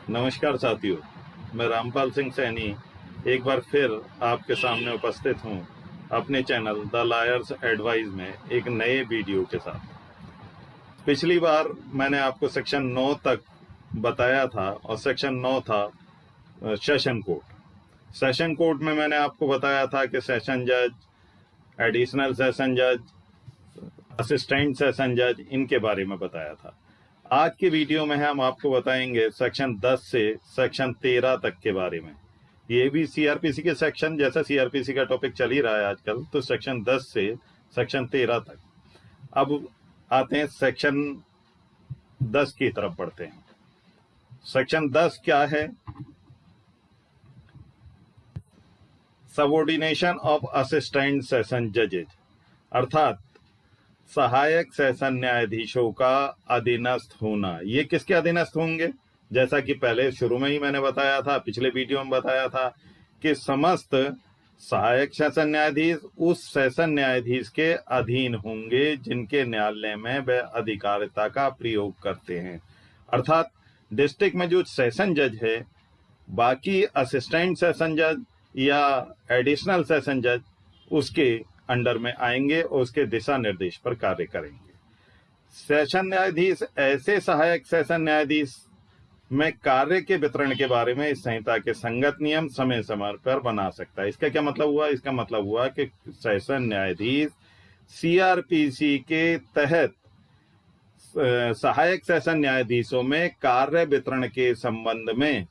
नमस्कार साथियों, मैं रामपाल सिंह सैनी एक बार फिर आपके सामने उपस्थित हूं अपने चैनल द लॉयर्स एडवाइस में एक नए वीडियो के साथ। पिछली बार मैंने आपको सेक्शन 9 तक बताया था और सेक्शन 9 था सेशन कोर्ट। सेशन कोर्ट में मैंने आपको बताया था कि सेशन जज, एडिशनल सेशन जज, असिस्टेंट सेशन जज, इनके बारे में बताया था। आज की वीडियो में हम आपको बताएंगे सेक्शन 10 से सेक्शन 13 तक के बारे में। ये भी सीआरपीसी के सेक्शन, जैसा सीआरपीसी का टॉपिक चल ही रहा है आजकल, तो सेक्शन 10 से सेक्शन 13 तक। अब आते हैं सेक्शन 10 की तरफ बढ़ते हैं। सेक्शन 10 क्या है? सबऑर्डिनेशन ऑफ असिस्टेंट सेशन जजेज, अर्थात सहायक सेशन न्यायाधीशों का अधीनस्थ होना। ये किसके अधीनस्थ होंगे? जैसा कि पहले शुरू में ही मैंने बताया था, पिछले वीडियो में बताया था कि समस्त सहायक सेशन न्यायाधीश उस सेशन न्यायाधीश के अधीन होंगे जिनके न्यायालय में वे अधिकारिता का प्रयोग करते हैं। अर्थात डिस्ट्रिक्ट में जो सेशन जज है, बाकी असिस्टेंट सेशन जज या एडिशनल सेशन जज उसके अंडर में आएंगे और उसके दिशा निर्देश पर कार्य करेंगे। सेशन न्यायाधीश ऐसे सहायक सेशन न्यायाधीश में कार्य के वितरण के बारे में इस संहिता के संगत नियम समय समय पर बना सकता है। इसका क्या मतलब हुआ? इसका मतलब हुआ कि सेशन न्यायाधीश सीआरपीसी के तहत सहायक सेशन न्यायाधीशों में कार्य वितरण के संबंध में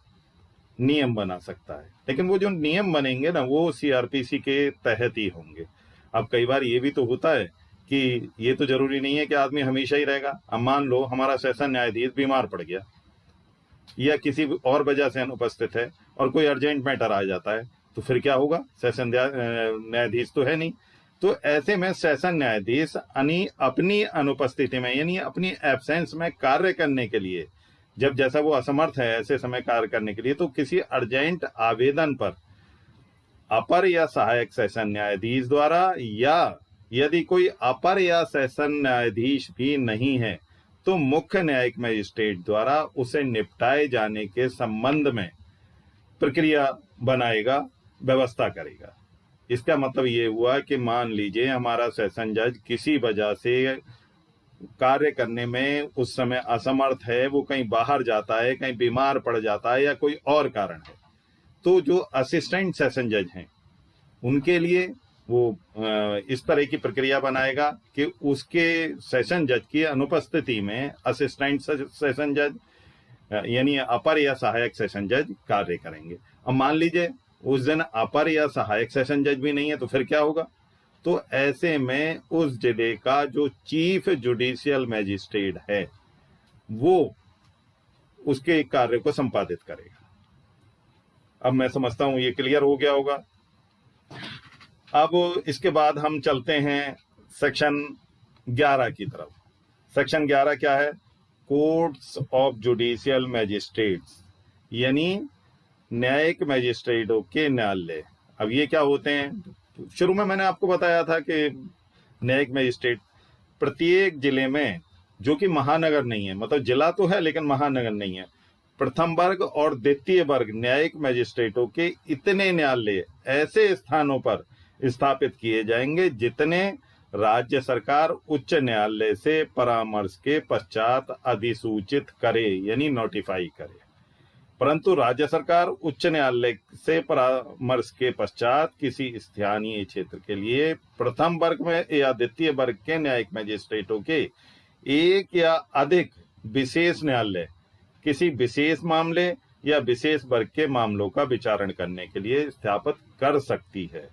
नियम बना सकता है, लेकिन वो जो नियम बनेंगे ना, वो सीआरपीसी के तहत ही होंगे। अब कई बार ये भी तो होता है कि ये तो जरूरी नहीं है कि आदमी हमेशा ही रहेगा। अब मान लो हमारा सेशन न्यायाधीश बीमार पड़ गया या किसी और वजह से अनुपस्थित है और कोई अर्जेंट मैटर आ जाता है, तो फिर क्या होगा? सेशन न्यायाधीश तो है नहीं। तो ऐसे में सेशन न्यायाधीश अपनी अनुपस्थिति में, यानी अपनी एब्सेंस में कार्य करने के लिए, जब जैसा वो असमर्थ है ऐसे समय कार्य करने के लिए, तो किसी अर्जेंट आवेदन पर अपर या सहायक सेशन न्यायाधीश द्वारा, या यदि कोई अपर या सेशन न्यायाधीश भी नहीं है तो मुख्य न्यायिक मजिस्ट्रेट द्वारा उसे निपटाए जाने के संबंध में प्रक्रिया बनाएगा, व्यवस्था करेगा। इसका मतलब ये हुआ कि मान लीजिए हमारा सेशन जज किसी वजह से कार्य करने में उस समय असमर्थ है, वो कहीं बाहर जाता है, कहीं बीमार पड़ जाता है या कोई और कारण है, तो जो असिस्टेंट सेशन जज हैं उनके लिए वो इस तरह की प्रक्रिया बनाएगा कि उसके सेशन जज की अनुपस्थिति में असिस्टेंट सेशन जज यानी अपर या सहायक सेशन जज कार्य करेंगे। अब मान लीजिए उस दिन अपर या सहायक सेशन जज भी नहीं है, तो फिर क्या होगा? तो ऐसे में उस जिले का जो चीफ जुडिशियल मैजिस्ट्रेट है वो उसके कार्य को संपादित करेगा। अब मैं समझता हूं ये क्लियर हो गया होगा। अब इसके बाद हम चलते हैं सेक्शन 11 की तरफ। सेक्शन 11 क्या है? कोर्ट्स ऑफ जुडिशियल मैजिस्ट्रेट्स, यानी न्यायिक मैजिस्ट्रेटों के न्यायालय। अब ये क्या होते हैं? शुरू में मैंने आपको बताया था कि न्यायिक मैजिस्ट्रेट प्रत्येक जिले में, जो कि महानगर नहीं है, मतलब जिला तो है लेकिन महानगर नहीं है, प्रथम वर्ग और द्वितीय वर्ग न्यायिक मैजिस्ट्रेटों के इतने न्यायालय ऐसे स्थानों पर स्थापित किए जाएंगे जितने राज्य सरकार उच्च न्यायालय से परामर्श के पश्चात अधिसूचित करे, यानी नोटिफाई करे। परंतु राज्य सरकार उच्च न्यायालय से परामर्श के पश्चात किसी स्थानीय क्षेत्र के लिए प्रथम वर्ग में या द्वितीय वर्ग के न्यायिक मैजिस्ट्रेटों के एक या अधिक विशेष न्यायालय किसी विशेष मामले या विशेष वर्ग के मामलों का विचारण करने के लिए स्थापित कर सकती है।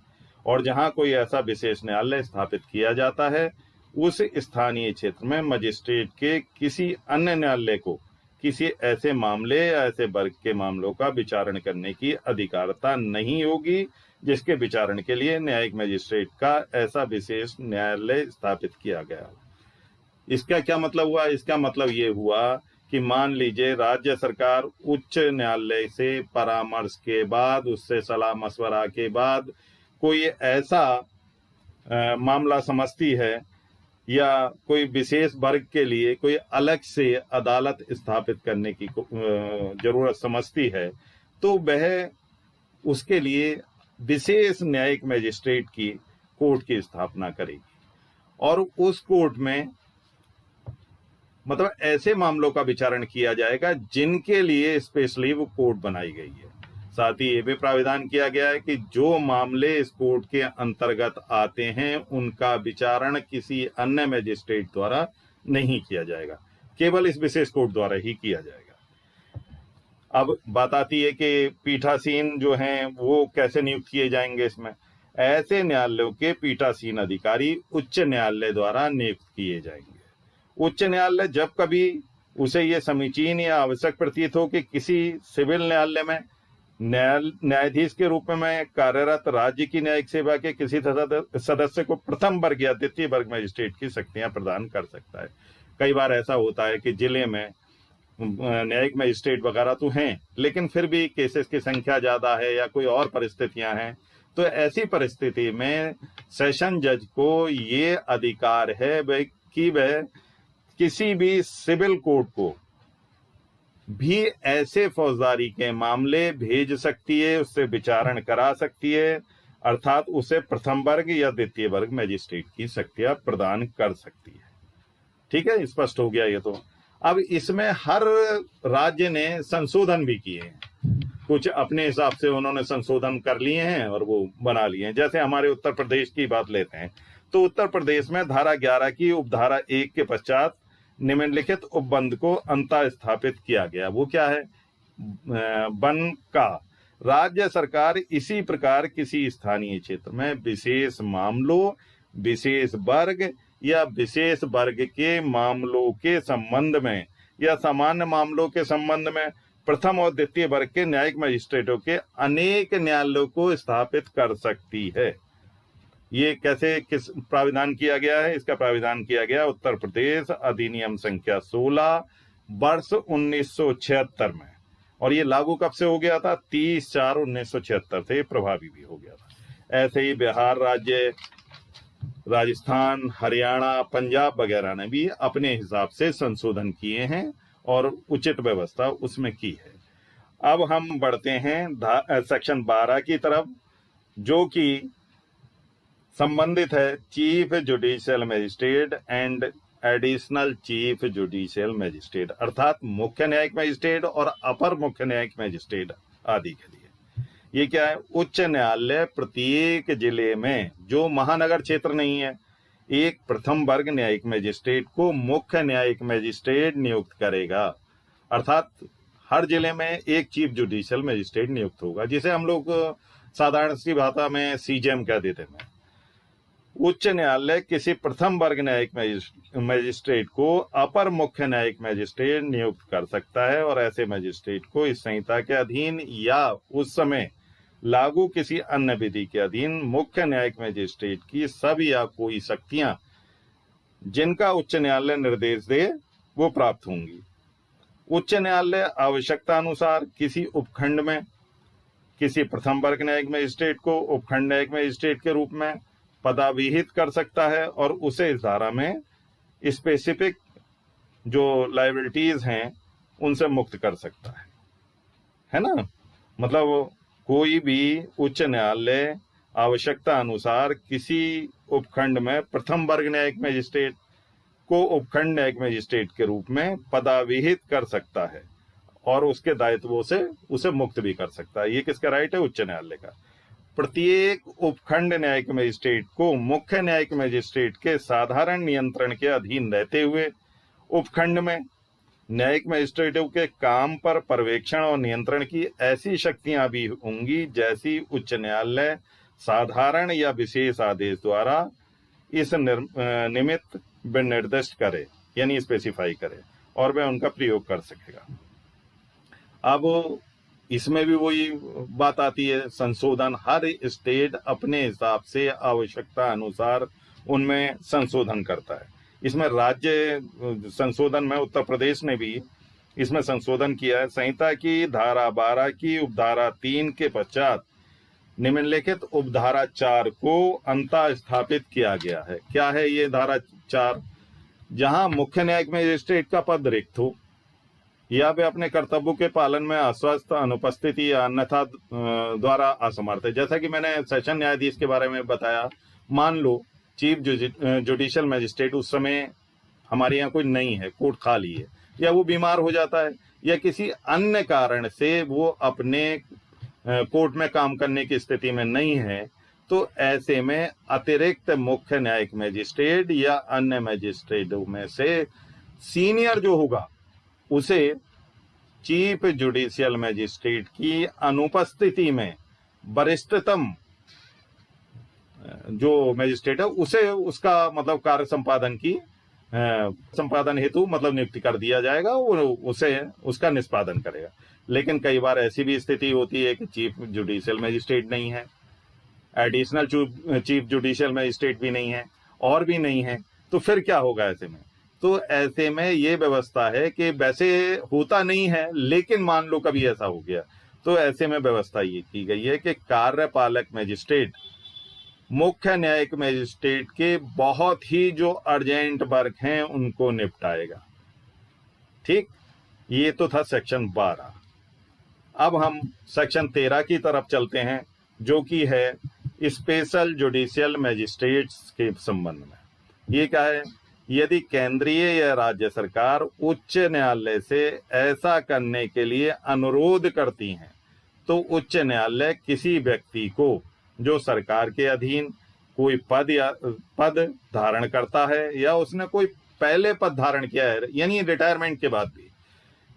और जहां कोई ऐसा विशेष न्यायालय स्थापित किया जाता है, उस स्थानीय क्षेत्र में मजिस्ट्रेट के किसी अन्य न्यायालय को किसी ऐसे मामले या ऐसे वर्ग के मामलों का विचारण करने की अधिकारता नहीं होगी जिसके विचारण के लिए न्यायिक मजिस्ट्रेट का ऐसा विशेष न्यायालय स्थापित किया गया हो। इसका क्या मतलब हुआ? इसका मतलब ये हुआ कि मान लीजिए राज्य सरकार उच्च न्यायालय से परामर्श के बाद, उससे सलाह मशवरा के बाद कोई ऐसा मामला समझती है या कोई विशेष वर्ग के लिए कोई अलग से अदालत स्थापित करने की जरूरत समझती है, तो वह उसके लिए विशेष न्यायिक मजिस्ट्रेट की कोर्ट की स्थापना करेगी और उस कोर्ट में मतलब ऐसे मामलों का विचारण किया जाएगा जिनके लिए स्पेशली वो कोर्ट बनाई गई है। साथ ही ये भी प्राविधान किया गया है कि जो मामले इस कोर्ट के अंतर्गत आते हैं उनका विचारण किसी अन्य मजिस्ट्रेट द्वारा नहीं किया जाएगा, केवल इस विशेष कोर्ट द्वारा ही किया जाएगा। अब बात आती है कि पीठासीन जो हैं वो कैसे नियुक्त किए जाएंगे। इसमें ऐसे न्यायालयों के पीठासीन अधिकारी उच्च न्यायालय द्वारा नियुक्त किए जाएंगे। उच्च न्यायालय जब कभी उसे ये समीचीन या आवश्यक प्रतीत हो कि किसी सिविल न्यायालय में न्यायाधीश के रूप में कार्यरत राज्य की न्यायिक सेवा के किसी सदस्य को प्रथम वर्ग या द्वितीय वर्ग मजिस्ट्रेट की शक्तियां प्रदान कर सकता है। कई बार ऐसा होता है कि जिले में न्यायिक मजिस्ट्रेट वगैरह तो हैं, लेकिन फिर भी केसेस की संख्या ज्यादा है या कोई और परिस्थितियां हैं, तो ऐसी परिस्थिति में सेशन जज को ये अधिकार है कि वह किसी भी सिविल कोर्ट को भी ऐसे फौजदारी के मामले भेज सकती है, उससे विचारण करा सकती है, अर्थात उसे प्रथम वर्ग या द्वितीय वर्ग मजिस्ट्रेट की शक्तियां प्रदान कर सकती है। ठीक है, स्पष्ट हो गया ये तो। अब इसमें हर राज्य ने संशोधन भी किए हैं, कुछ अपने हिसाब से उन्होंने संशोधन कर लिए हैं और वो बना लिए हैं। जैसे हमारे उत्तर प्रदेश की बात लेते हैं तो उत्तर प्रदेश में धारा 11 की उपधारा 1 के पश्चात निम्नलिखित उपबंध को अंतः स्थापित किया गया। वो क्या है? वन का राज्य सरकार इसी प्रकार किसी स्थानीय क्षेत्र में विशेष मामलों, विशेष वर्ग या विशेष वर्ग के मामलों के संबंध में या सामान्य मामलों के संबंध में प्रथम और द्वितीय वर्ग के न्यायिक मजिस्ट्रेटों के अनेक न्यायालयों को स्थापित कर सकती है। ये कैसे किस प्राविधान किया गया है? इसका प्राविधान किया गया उत्तर प्रदेश अधिनियम संख्या 16 वर्ष 1976 में, और ये लागू कब से हो गया था? 30/4/1976 से प्रभावी भी हो गया था। ऐसे ही बिहार राज्य, राजस्थान, हरियाणा, पंजाब वगैरह ने भी अपने हिसाब से संशोधन किए हैं और उचित व्यवस्था उसमें की है। अब हम बढ़ते हैं सेक्शन 12 की तरफ, जो कि संबंधित है chief judicial magistrate and additional chief judicial magistrate, अर्थात मुख्य न्यायिक मजिस्ट्रेट और अपर मुख्य न्यायिक मजिस्ट्रेट आदि के लिए। ये क्या है? उच्च न्यायालय प्रत्येक जिले में, जो महानगर क्षेत्र नहीं है, एक प्रथम वर्ग न्यायिक मजिस्ट्रेट को मुख्य न्यायिक मजिस्ट्रेट नियुक्त करेगा, अर्थात हर जिले में एक चीफ जुडिशियल मजिस्ट्रेट नियुक्त होगा, जिसे हम लोग साधारण सी भाषा में सीजेएम कह देते हैं। उच्च न्यायालय किसी प्रथम वर्ग न्यायिक मजिस्ट्रेट को अपर मुख्य न्यायिक मजिस्ट्रेट नियुक्त कर सकता है और ऐसे मजिस्ट्रेट को इस संहिता के अधीन या उस समय लागू किसी अन्य विधि के अधीन मुख्य न्यायिक मजिस्ट्रेट की सब या कोई शक्तियां जिनका उच्च न्यायालय निर्देश दे वो प्राप्त होंगी। उच्च न्यायालय आवश्यकता अनुसार किसी उपखंड में किसी प्रथम वर्ग न्यायिक मजिस्ट्रेट को उपखंड न्यायिक मजिस्ट्रेट के रूप में पदाविहित कर सकता है और उसे इस धारा में स्पेसिफिक जो लायबिलिटीज हैं उनसे मुक्त कर सकता है ना। मतलब कोई भी उच्च न्यायालय आवश्यकता अनुसार किसी उपखंड में प्रथम वर्ग न्यायिक मजिस्ट्रेट को उपखंड न्यायिक मजिस्ट्रेट के रूप में पदाविहित कर सकता है और उसके दायित्वों से उसे मुक्त भी कर सकता है। ये किसका राइट है? उच्च न्यायालय का। प्रत्येक उपखंड न्यायिक मजिस्ट्रेट को मुख्य न्यायिक मजिस्ट्रेट के साधारण नियंत्रण के अधीन रहते हुए उपखंड में न्यायिक मजिस्ट्रेटों के काम पर पर्यवेक्षण और नियंत्रण की ऐसी शक्तियां भी होंगी जैसी उच्च न्यायालय साधारण या विशेष आदेश द्वारा इस निमित्त निर्दिष्ट करे, यानी स्पेसिफाई करे, और वह उनका प्रयोग कर सकेगा। अब इसमें भी वही बात आती है, संशोधन हर स्टेट अपने हिसाब से आवश्यकता अनुसार उनमें संशोधन करता है। इसमें राज्य संशोधन में उत्तर प्रदेश ने भी इसमें संशोधन किया है। संहिता की धारा 12 की उपधारा 3 के पश्चात निम्नलिखित उपधारा 4 को अंतः स्थापित किया गया है। क्या है ये धारा 4? जहां मुख्य न्यायिक मजिस्ट्रेट का पद रिक्त हो या वे अपने कर्तव्यों के पालन में अस्वस्थ, अनुपस्थिति या अन्यथा द्वारा असमर्थ है। जैसा कि मैंने सेशन न्यायाधीश के बारे में बताया, मान लो चीफ जुडिशियल मजिस्ट्रेट उस समय हमारे यहाँ कोई नहीं है, कोर्ट खाली है, या वो बीमार हो जाता है या किसी अन्य कारण से वो अपने कोर्ट में काम करने की स्थिति में नहीं है, तो ऐसे में अतिरिक्त मुख्य न्यायिक मजिस्ट्रेट या अन्य मजिस्ट्रेटों में से सीनियर जो होगा उसे चीफ जुडिशियल मजिस्ट्रेट की अनुपस्थिति में वरिष्ठतम जो मजिस्ट्रेट है उसे उसका मतलब कार्य संपादन हेतु मतलब नियुक्ति कर दिया जाएगा, उसे उसका निष्पादन करेगा। लेकिन कई बार ऐसी भी स्थिति होती है कि चीफ जुडिशियल मजिस्ट्रेट नहीं है, एडिशनल चीफ जुडिशियल मजिस्ट्रेट भी नहीं है और भी नहीं है, तो फिर क्या होगा ऐसे में? तो ऐसे में ये व्यवस्था है कि वैसे होता नहीं है, लेकिन मान लो कभी ऐसा हो गया, तो ऐसे में व्यवस्था ये की गई है कि कार्यपालक मजिस्ट्रेट मुख्य न्यायिक मजिस्ट्रेट के बहुत ही जो अर्जेंट वर्क हैं उनको निपटाएगा। ठीक, ये तो था सेक्शन 12। अब हम सेक्शन 13 की तरफ चलते हैं, जो कि है स्पेशल जुडिशियल मजिस्ट्रेट्स के संबंध में। ये क्या है? यदि केंद्रीय या राज्य सरकार उच्च न्यायालय से ऐसा करने के लिए अनुरोध करती हैं, तो उच्च न्यायालय किसी व्यक्ति को जो सरकार के अधीन कोई पद धारण करता है या उसने कोई पहले पद धारण किया है, यानी रिटायरमेंट के बाद भी,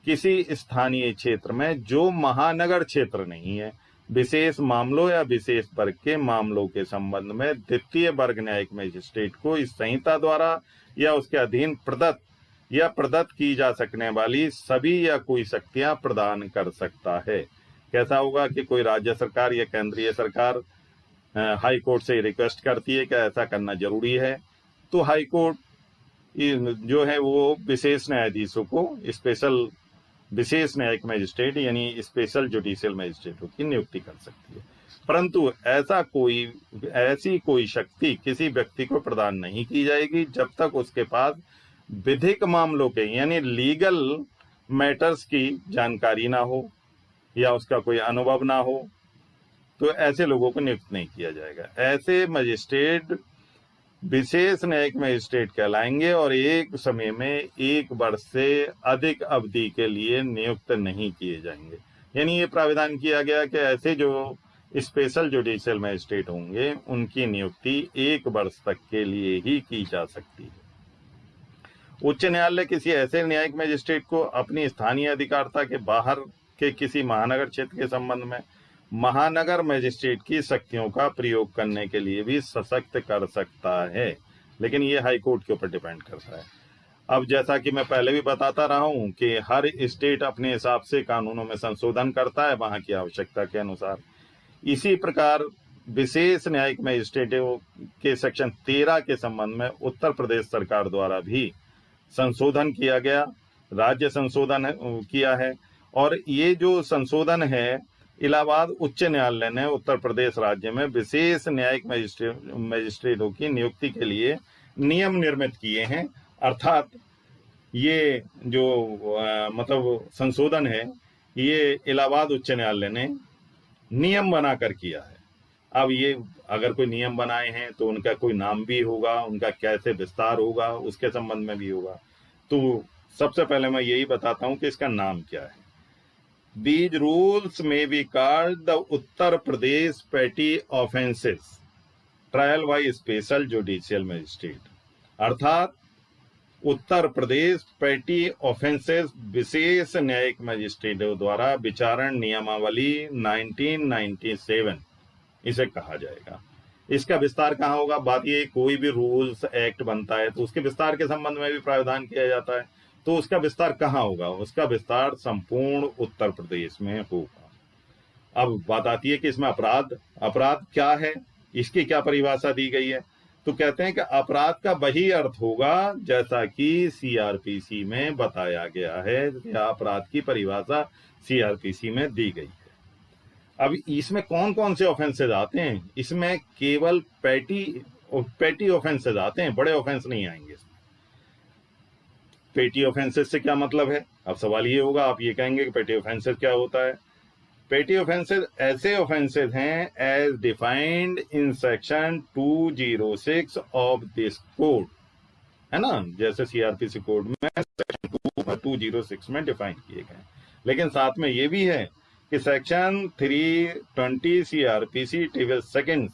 किसी स्थानीय क्षेत्र में जो महानगर क्षेत्र नहीं है, विशेष मामलों या विशेष वर्ग के मामलों के संबंध में द्वितीय वर्ग न्यायिक मजिस्ट्रेट को इस संहिता द्वारा या उसके अधीन प्रदत्त की जा सकने वाली सभी या कोई शक्तियां प्रदान कर सकता है। कैसा होगा कि कोई राज्य सरकार या केंद्रीय सरकार हाई कोर्ट से रिक्वेस्ट करती है कि ऐसा करना जरूरी है, तो हाई कोर्ट जो है वो विशेष न्यायाधीशों को विशेष न्यायिक मजिस्ट्रेट यानी स्पेशल जुडिशियल मजिस्ट्रेटों की नियुक्ति कर सकती है। परंतु ऐसी कोई शक्ति किसी व्यक्ति को प्रदान नहीं की जाएगी जब तक उसके पास विधिक मामलों के यानी लीगल मैटर्स की जानकारी ना हो या उसका कोई अनुभव ना हो, तो ऐसे लोगों को नियुक्त नहीं किया जाएगा। ऐसे मजिस्ट्रेट विशेष न्यायिक मजिस्ट्रेट कहलाएंगे और एक समय में 1 वर्ष से अधिक अवधि के लिए नियुक्त नहीं किए जाएंगे। यानी ये प्राविधान किया गया कि ऐसे जो स्पेशल जुडिशियल मजिस्ट्रेट होंगे उनकी नियुक्ति 1 वर्ष तक के लिए ही की जा सकती है। उच्च न्यायालय किसी ऐसे न्यायिक मजिस्ट्रेट को अपनी स्थानीय अधिकारिता के बाहर के किसी महानगर क्षेत्र के संबंध में महानगर मजिस्ट्रेट की शक्तियों का प्रयोग करने के लिए भी सशक्त कर सकता है, लेकिन ये हाई कोर्ट के ऊपर डिपेंड करता है। अब जैसा कि मैं पहले भी बताता रहा हूं कि हर स्टेट अपने हिसाब से कानूनों में संशोधन करता है वहां की आवश्यकता के अनुसार। इसी प्रकार विशेष न्यायिक मजिस्ट्रेटों के सेक्शन 13 के संबंध में उत्तर प्रदेश सरकार द्वारा भी संशोधन किया गया, राज्य संशोधन किया है। और ये जो संशोधन है, इलाहाबाद उच्च न्यायालय ने उत्तर प्रदेश राज्य में विशेष न्यायिक मजिस्ट्रेटों की नियुक्ति के लिए नियम निर्मित किए हैं। अर्थात ये जो मतलब संशोधन है, ये इलाहाबाद उच्च न्यायालय ने नियम बनाकर किया है। अब ये अगर कोई नियम बनाए हैं तो उनका कोई नाम भी होगा, उनका कैसे विस्तार होगा उसके संबंध में भी होगा। तो सबसे पहले मैं यही बताता हूं कि इसका नाम क्या है। These rules may be called the Uttar Pradesh petty offences trial by special judicial magistrate, अर्थात उत्तर प्रदेश पेटी ऑफेंसेस विशेष न्यायिक मजिस्ट्रेटों द्वारा विचारण नियमावली 1997 इसे कहा जाएगा। इसका विस्तार कहाँ होगा? बात ये, कोई भी रूल्स एक्ट बनता है तो उसके विस्तार के संबंध में भी प्रावधान किया जाता है, तो उसका विस्तार कहाँ होगा? उसका विस्तार संपूर्ण उत्तर प्रदेश में होगा। अब बात आती है कि इसमें अपराध क्या है, इसकी क्या परिभाषा दी गई है? तो कहते हैं कि अपराध का वही अर्थ होगा जैसा कि सीआरपीसी में बताया गया है या अपराध की परिभाषा सीआरपीसी में दी गई है। अब इसमें कौन कौन से ऑफेंसेज आते हैं? इसमें केवल पेटी ऑफेंसेज आते हैं, बड़े ऑफेंस नहीं आएंगे इसमें। पेटी ऑफेंसेज से क्या मतलब है? अब सवाल ये होगा, आप ये कहेंगे कि पेटी ऑफेंसेज क्या होता है? पेटी ऑफेंसेज ऐसे ऑफेंसेज हैं as defined in section 206 of this code, है ना, जैसे सीआरपीसी कोड में सेक्शन 206 में डिफाइन किए गए। लेकिन साथ में ये भी है कि section 320 CrPC table second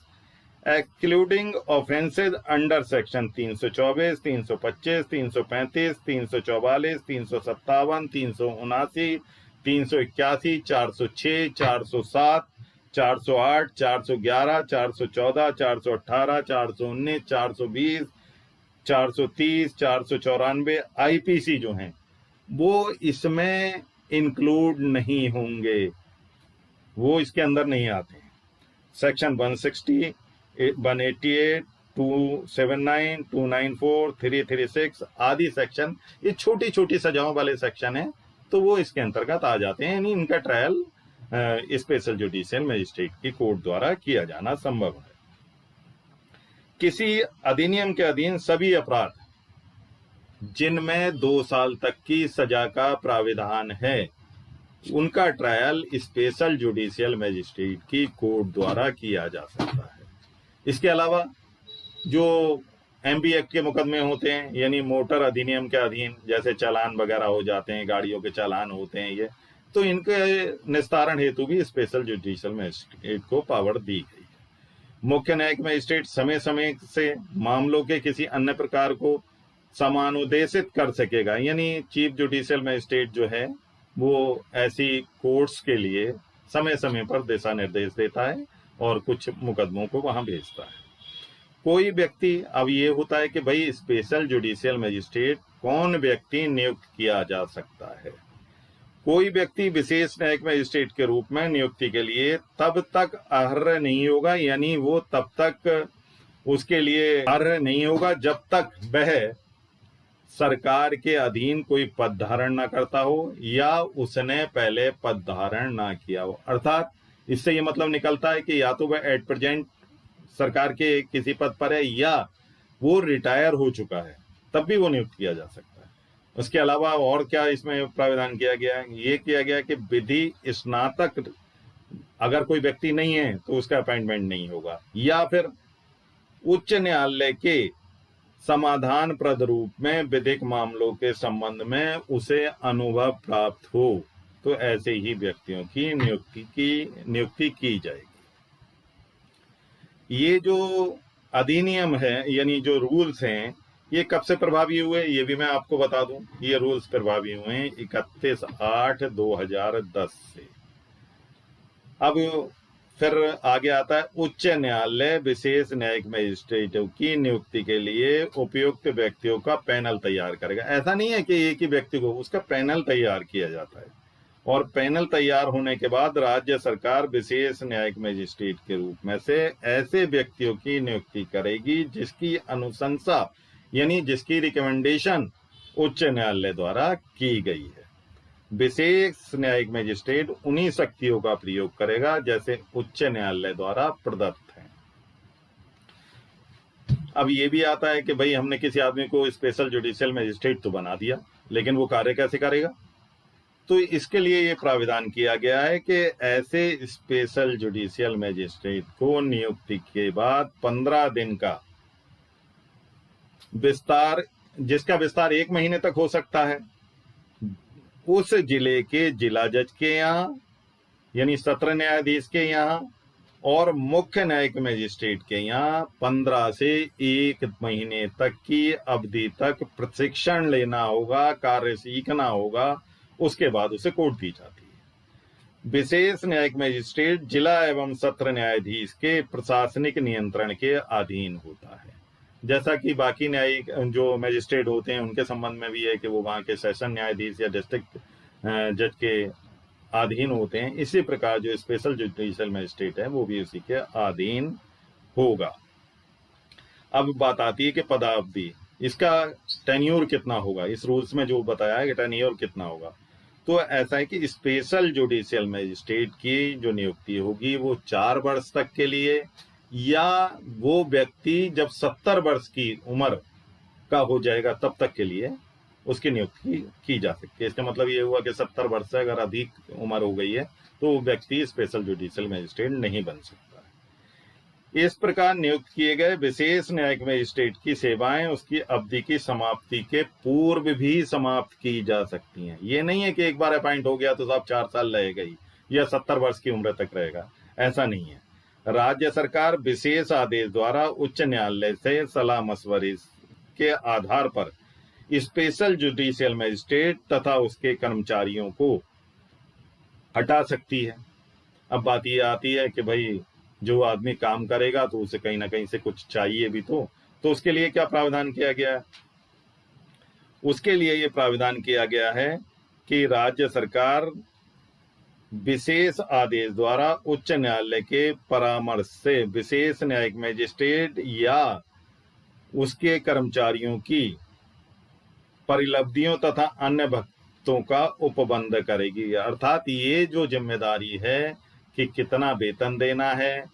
excluding offences under section 324, 325, 335, 344, 357, 379, 381, 406, 407, 408, 411, 414, 418, 419, 420, 430, 494 IPC जो हैं वो इसमें इंक्लूड नहीं होंगे, वो इसके अंदर नहीं आते हैं। सेक्शन 160, 188, 279, 294, 336 आदि सेक्शन, ये छोटी छोटी सजाओं वाले सेक्शन हैं, तो वो इसके अंतर्गत आ जाते हैं। यानी इनका ट्रायल स्पेशल जुडिशियल मजिस्ट्रेट की कोर्ट द्वारा किया जाना संभव है। किसी अधिनियम के अधीन सभी अपराध जिनमें 2 साल तक की सजा का प्राविधान है, उनका ट्रायल स्पेशल जुडिशियल मजिस्ट्रेट की कोर्ट द्वारा किया जा सकता है। इसके अलावा जो एमपी एक्ट के मुकदमे होते हैं, यानी मोटर अधिनियम के अधीन जैसे चालान वगैरह हो जाते हैं, गाड़ियों के चालान होते हैं, ये तो इनके निस्तारण हेतु भी स्पेशल जुडिशियल मजिस्ट्रेट को पावर दी गई है। मुख्य न्यायिक मजिस्ट्रेट समय समय से मामलों के किसी अन्य प्रकार को समानुदेशित कर सकेगा, यानी चीफ जुडिशियल मजिस्ट्रेट जो है वो ऐसी कोर्ट्स के लिए समय समय पर दिशा निर्देश देता है और कुछ मुकदमों को वहां भेजता है। कोई व्यक्ति, अब ये होता है कि भाई स्पेशल जुडिशियल मजिस्ट्रेट कौन व्यक्ति नियुक्त किया जा सकता है। कोई व्यक्ति विशेष न्यायिक मजिस्ट्रेट के रूप में नियुक्ति के लिए तब तक अर्ह नहीं होगा, यानी वो तब तक उसके लिए अर्ह नहीं होगा जब तक वह सरकार के अधीन कोई पद धारण ना करता हो या उसने पहले पद धारण ना किया हो। अर्थात इससे ये मतलब निकलता है कि या तो वह एट प्रेजेंट सरकार के किसी पद पर है या वो रिटायर हो चुका है, तब भी वो नियुक्त किया जा सकता है। उसके अलावा और क्या इसमें प्रावधान किया गया है? ये किया गया कि विधि स्नातक अगर कोई व्यक्ति नहीं है तो उसका अपॉइंटमेंट नहीं होगा, या फिर उच्च न्यायालय के समाधान प्रद रूप में विधिक मामलों के संबंध में उसे अनुभव प्राप्त हो, तो ऐसे ही व्यक्तियों की नियुक्ति की जाएगी। ये जो अधिनियम है, यानी जो रूल्स हैं, ये कब से प्रभावी हुए ये भी मैं आपको बता दूं। ये रूल्स प्रभावी हुए 31/8/2010 से। अब फिर आगे आता है उच्च न्यायालय विशेष न्यायिक मजिस्ट्रेटों की नियुक्ति के लिए उपयुक्त व्यक्तियों का पैनल तैयार करेगा। ऐसा नहीं है कि एक ही व्यक्ति को, उसका पैनल तैयार किया जाता है और पैनल तैयार होने के बाद राज्य सरकार विशेष न्यायिक मजिस्ट्रेट के रूप में से ऐसे व्यक्तियों की नियुक्ति करेगी जिसकी अनुशंसा, यानी जिसकी रिकमेंडेशन उच्च न्यायालय द्वारा की गई है। विशेष न्यायिक मजिस्ट्रेट उन्हीं शक्तियों का प्रयोग करेगा जैसे उच्च न्यायालय द्वारा प्रदत्त है। अब ये भी आता है कि भाई हमने किसी आदमी को स्पेशल जुडिशियल मजिस्ट्रेट तो बना दिया, लेकिन वो कार्य कैसे करेगा? तो इसके लिए ये प्राविधान किया गया है कि ऐसे स्पेशल जुडिशियल मजिस्ट्रेट को नियुक्ति के बाद 15 दिन का विस्तार, जिसका विस्तार 1 महीने तक हो सकता है, उस जिले के जिला जज के यहाँ, यानी सत्र न्यायाधीश के यहाँ, और मुख्य न्यायिक मजिस्ट्रेट के यहाँ 15 से 1 महीने तक की अवधि तक प्रशिक्षण लेना होगा, कार्य सीखना होगा, उसके बाद उसे कोर्ट दी जाती है। विशेष न्यायिक मजिस्ट्रेट जिला एवं सत्र न्यायाधीश के प्रशासनिक नियंत्रण के अधीन होता है। जैसा कि बाकी न्यायिक जो मजिस्ट्रेट होते हैं उनके संबंध में भी है कि वो वहाँ के सेशन न्यायाधीश या डिस्ट्रिक्ट जज के अधीन होते हैं, इसी प्रकार जो स्पेशल जुडिशियल मजिस्ट्रेट है वो भी उसी के अधीन होगा। अब बात आती है कि पदावधि, इसका टेन्योर कितना होगा? इस रूल्स में जो बताया है कि टेन्योर कितना होगा, तो ऐसा है कि स्पेशल जुडिशियल मजिस्ट्रेट की जो नियुक्ति होगी वो 4 वर्ष तक के लिए, या वो व्यक्ति जब 70 वर्ष की उम्र का हो जाएगा तब तक के लिए उसकी नियुक्ति की जा सकती है। इसका मतलब ये हुआ कि 70 वर्ष से अगर अधिक उम्र हो गई है तो वो व्यक्ति स्पेशल जुडिशियल मजिस्ट्रेट नहीं बन सकता है। इस प्रकार नियुक्त किए गए विशेष न्यायिक मजिस्ट्रेट की सेवाएं उसकी अवधि की समाप्ति के पूर्व भी समाप्त की जा सकती हैं। ये नहीं है कि एक बार अपॉइंट हो गया तो साहब 4 साल रहेगा ही या 70 वर्ष की उम्र तक रहेगा, ऐसा नहीं है। राज्य सरकार विशेष आदेश द्वारा उच्च न्यायालय से सलाह मशवरे के आधार पर स्पेशल जुडिशियल मजिस्ट्रेट तथा उसके कर्मचारियों को हटा सकती है। अब बात ये आती है कि भाई जो आदमी काम करेगा तो उसे कहीं ना कहीं से कुछ चाहिए भी तो उसके लिए क्या प्रावधान किया गया है? उसके लिए ये प्रावधान किया गया है कि राज्य सरकार विशेष आदेश द्वारा उच्च न्यायालय के परामर्श से विशेष न्यायिक मजिस्ट्रेट या उसके कर्मचारियों की परिलब्धियों तथा अन्य भत्तों का उपबंध करेगी। अर्थात ये जो जिम्मेदारी है कि कितना वेतन देना है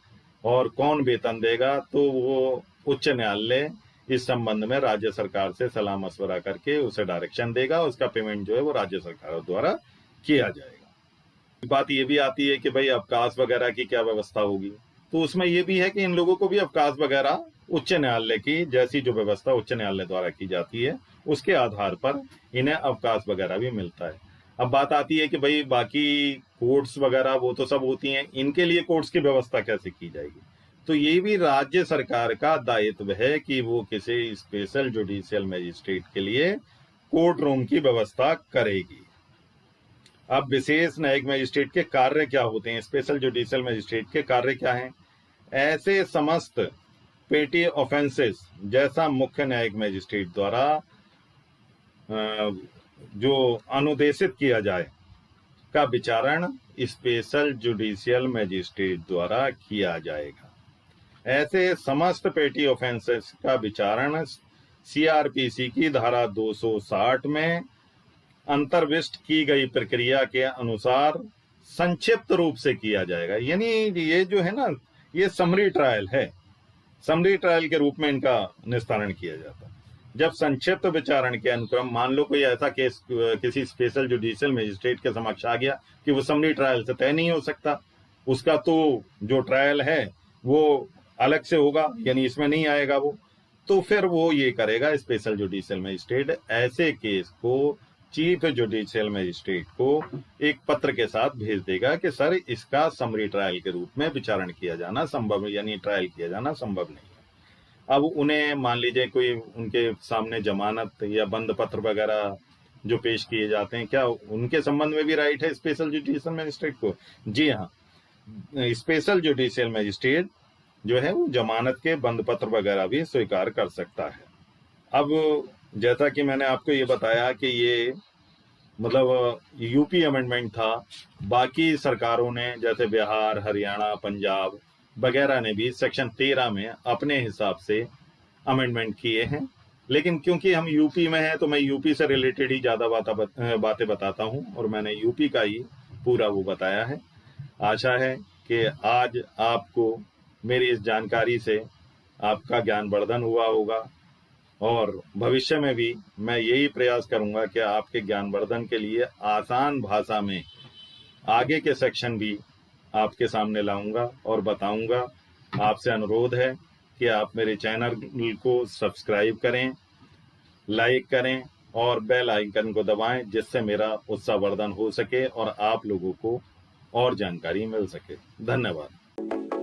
और कौन वेतन देगा, तो वो उच्च न्यायालय इस संबंध में राज्य सरकार से सलाह मशवरा करके उसे डायरेक्शन देगा। उसका पेमेंट जो है वो राज्य सरकार द्वारा किया जाएगा। बात ये भी आती है कि भाई अवकाश वगैरह की क्या व्यवस्था होगी, तो उसमें ये भी है कि इन लोगों को भी अवकाश वगैरह उच्च न्यायालय की जैसी जो व्यवस्था उच्च न्यायालय द्वारा की जाती है उसके आधार पर इन्हें अवकाश वगैरह भी मिलता है। अब बात आती है कि भाई बाकी कोर्ट्स वगैरह वो तो सब होती हैं, इनके लिए कोर्ट्स की व्यवस्था कैसे की जाएगी? तो ये भी राज्य सरकार का दायित्व है कि वो किसी स्पेशल जुडिशियल मजिस्ट्रेट के लिए कोर्ट रूम की व्यवस्था करेगी। अब विशेष न्यायिक मजिस्ट्रेट के कार्य क्या होते हैं? स्पेशल जुडिशियल मजिस्ट्रेट के कार्य क्या हैं? ऐसे समस्त पेटी ऑफेंसेस जैसा मुख्य न्यायिक मजिस्ट्रेट द्वारा जो अनुदेशित किया जाए का विचारण स्पेशल जुडिशियल मजिस्ट्रेट द्वारा किया जाएगा। ऐसे समस्त पेटी ऑफेंसेस का विचारण सीआरपीसी की धारा 260 में अंतर्विष्ट की गई प्रक्रिया के अनुसार संक्षिप्त रूप से किया जाएगा। यानी ये जो है ना, ये समरी ट्रायल है, समरी ट्रायल के रूप में इनका निस्तारण किया जाता है। जब संक्षिप्त विचारण के अनुक्रम मान लो कोई ऐसा केस किसी स्पेशल जुडिशियल मजिस्ट्रेट के समक्ष आ गया कि वो समरी ट्रायल से तय नहीं हो सकता, उसका तो जो ट्रायल है वो अलग से होगा, यानी इसमें नहीं आएगा वो, तो फिर वो ये करेगा, स्पेशल जुडिशियल मजिस्ट्रेट ऐसे केस को चीफ जुडिशियल मजिस्ट्रेट को एक पत्र के साथ भेज देगा कि सर इसका समरी ट्रायल के रूप में विचारण किया जाना संभव, यानी ट्रायल किया जाना संभव नहीं है। अब उन्हें मान लीजिए कोई उनके सामने जमानत या बंद पत्र वगैरह जो पेश किए जाते हैं, क्या उनके संबंध में भी राइट है स्पेशल जुडिशियल मजिस्ट्रेट को? जी हाँ, स्पेशल जुडिशियल मजिस्ट्रेट जो है वो जमानत के बंद पत्र वगैरह भी स्वीकार कर सकता है। अब जैसा कि मैंने आपको ये बताया कि ये मतलब यूपी अमेंडमेंट था, बाकी सरकारों ने जैसे बिहार, हरियाणा, पंजाब वगैरह ने भी सेक्शन 13 में अपने हिसाब से अमेंडमेंट किए हैं। लेकिन क्योंकि हम यूपी में हैं तो मैं यूपी से रिलेटेड ही ज़्यादा बातें बताता हूं और मैंने यूपी का ही पूरा वो बताया है। आशा है कि आज आपको मेरी इस जानकारी से आपका ज्ञानवर्धन हुआ होगा और भविष्य में भी मैं यही प्रयास करूंगा कि आपके ज्ञानवर्धन के लिए आसान भाषा में आगे के सेक्शन भी आपके सामने लाऊंगा और बताऊंगा। आपसे अनुरोध है कि आप मेरे चैनल को सब्सक्राइब करें, लाइक करें और बेल आइकन को दबाएं, जिससे मेरा उत्साहवर्धन हो सके और आप लोगों को और जानकारी मिल सके। धन्यवाद।